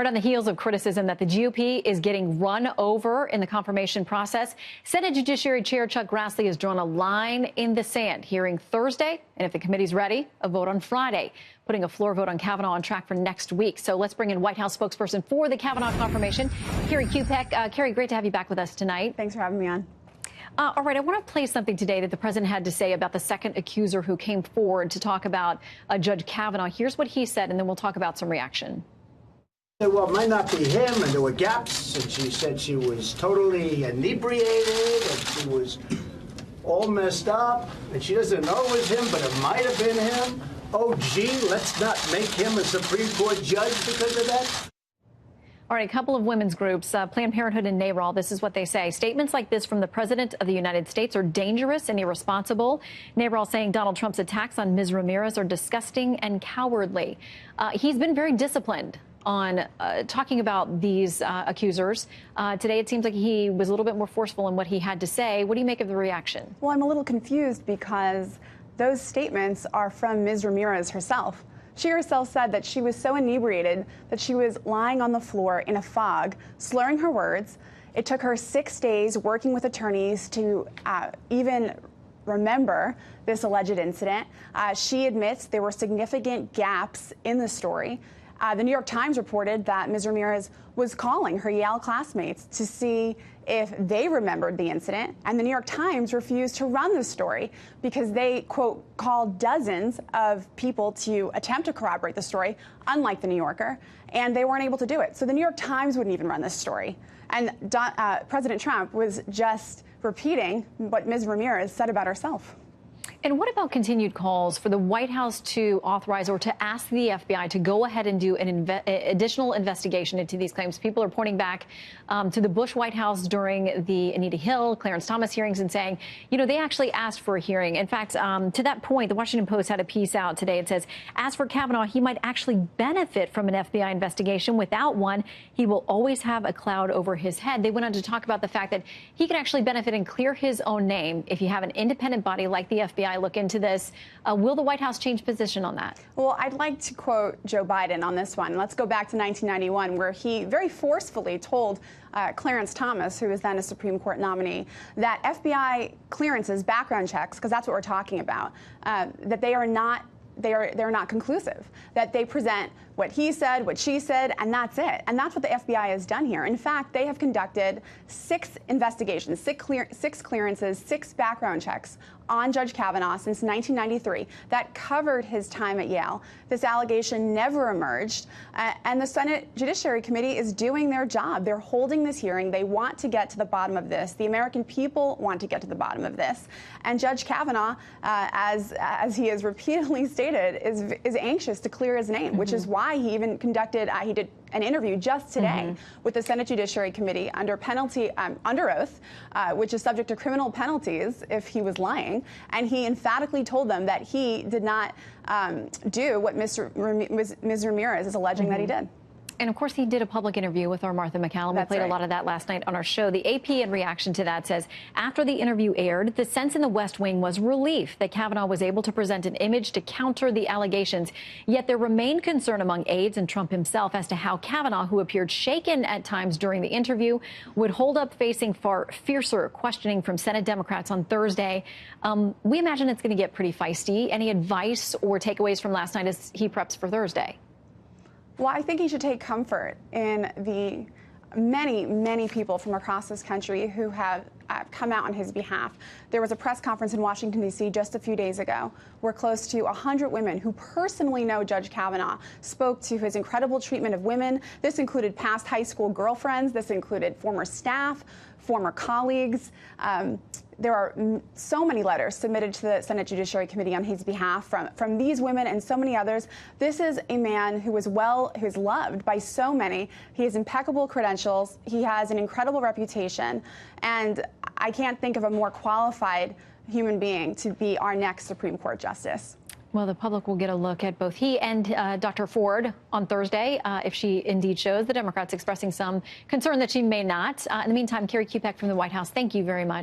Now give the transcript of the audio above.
Right on the heels of criticism that the GOP is getting run over in the confirmation process, Senate Judiciary Chair Chuck Grassley has drawn a line in the sand. Hearing Thursday, and if the committee's ready, a vote on Friday, putting a floor vote on Kavanaugh on track for next week. So let's bring in White House spokesperson for the Kavanaugh confirmation, Kerri Kupec. Kerri, great to have you back with us tonight. Thanks for having me on. All right, I want to play something today that the president had to say about the second accuser who came forward to talk about Judge Kavanaugh. Here's what he said, and then we'll talk about some reaction. Well, it might not be him, and there were gaps, and she said she was totally inebriated, and she was all messed up, and she doesn't know it was him, but it might have been him. Oh, gee, let's not make him a Supreme Court judge because of that. All right, a couple of women's groups, Planned Parenthood and NARAL, this is what they say. Statements like this from the President of the United States are dangerous and irresponsible. NARAL saying Donald Trump's attacks on Ms. Ramirez are disgusting and cowardly. He's been very disciplined on talking about these accusers. Today, it seems like he was a little bit more forceful in what he had to say. What do you make of the reaction? Well, I'm a little confused because those statements are from Ms. Ramirez herself. She herself said that she was so inebriated that she was lying on the floor in a fog, slurring her words. It took her 6 days working with attorneys to even remember this alleged incident. She admits there were significant gaps in the story. The New York Times reported that Ms. Ramirez was calling her Yale classmates to see if they remembered the incident, and the New York Times refused to run the story because they, quote, called dozens of people to attempt to corroborate the story, unlike the New Yorker, and they weren't able to do it. So the New York Times wouldn't even run this story. And President Trump was just repeating what Ms. Ramirez said about herself. And what about continued calls for the White House to authorize or to ask the FBI to go ahead and do an additional investigation into these claims? People are pointing back to the Bush White House during the Anita Hill, Clarence Thomas hearings and saying, you know, they actually asked for a hearing. In fact, to that point, the Washington Post had a piece out today. It says, as for Kavanaugh, he might actually benefit from an FBI investigation. Without one, he will always have a cloud over his head. They went on to talk about the fact that he could actually benefit and clear his own name if you have an independent body like the FBI look into this. Will the White House change position on that? Well, I'd like to quote Joe Biden on this one. Let's go back to 1991, where he very forcefully told Clarence Thomas, who was then a Supreme Court nominee, that FBI clearances, background checks, because that's what we're talking about, that they're not conclusive, that they present what he said, what she said, and that's it. And that's what the FBI has done here. In fact, they have conducted 6 investigations, 6 clearances, 6 background checks on Judge Kavanaugh since 1993 that covered his time at Yale. This allegation never emerged, and the Senate Judiciary Committee is doing their job. They're holding this hearing. They want to get to the bottom of this. The American people want to get to the bottom of this. And Judge Kavanaugh, as he has repeatedly stated, is anxious to clear his name, which is why he even conducted, he did an interview just today with the Senate Judiciary Committee under oath, which is subject to criminal penalties if he was lying. And he emphatically told them that he did not do what Ms. Ramirez is alleging that he did. And of course, he did a public interview with our Martha McCallum. We played a lot of that last night on our show. The AP, in reaction to that, says after the interview aired, the sense in the West Wing was relief that Kavanaugh was able to present an image to counter the allegations. Yet there remained concern among aides and Trump himself as to how Kavanaugh, who appeared shaken at times during the interview, would hold up facing far fiercer questioning from Senate Democrats on Thursday. We imagine it's going to get pretty feisty. Any advice or takeaways from last night as he preps for Thursday? Well, I think he should take comfort in the many, many people from across this country who have come out on his behalf. There was a press conference in Washington, D.C. just a few days ago where close to 100 women who personally know Judge Kavanaugh spoke to his incredible treatment of women. This included past high school girlfriends. This included former staff, former colleagues. There are so many letters submitted to the Senate Judiciary Committee on his behalf from these women and so many others. This is a man who is loved by so many. He has impeccable credentials. He has an incredible reputation. And I can't think of a more qualified human being to be our next Supreme Court justice. Well, the public will get a look at both he and Dr. Ford on Thursday, if she indeed shows the Democrats expressing some concern that she may not. In the meantime, Kerri Kupec from the White House, thank you very much.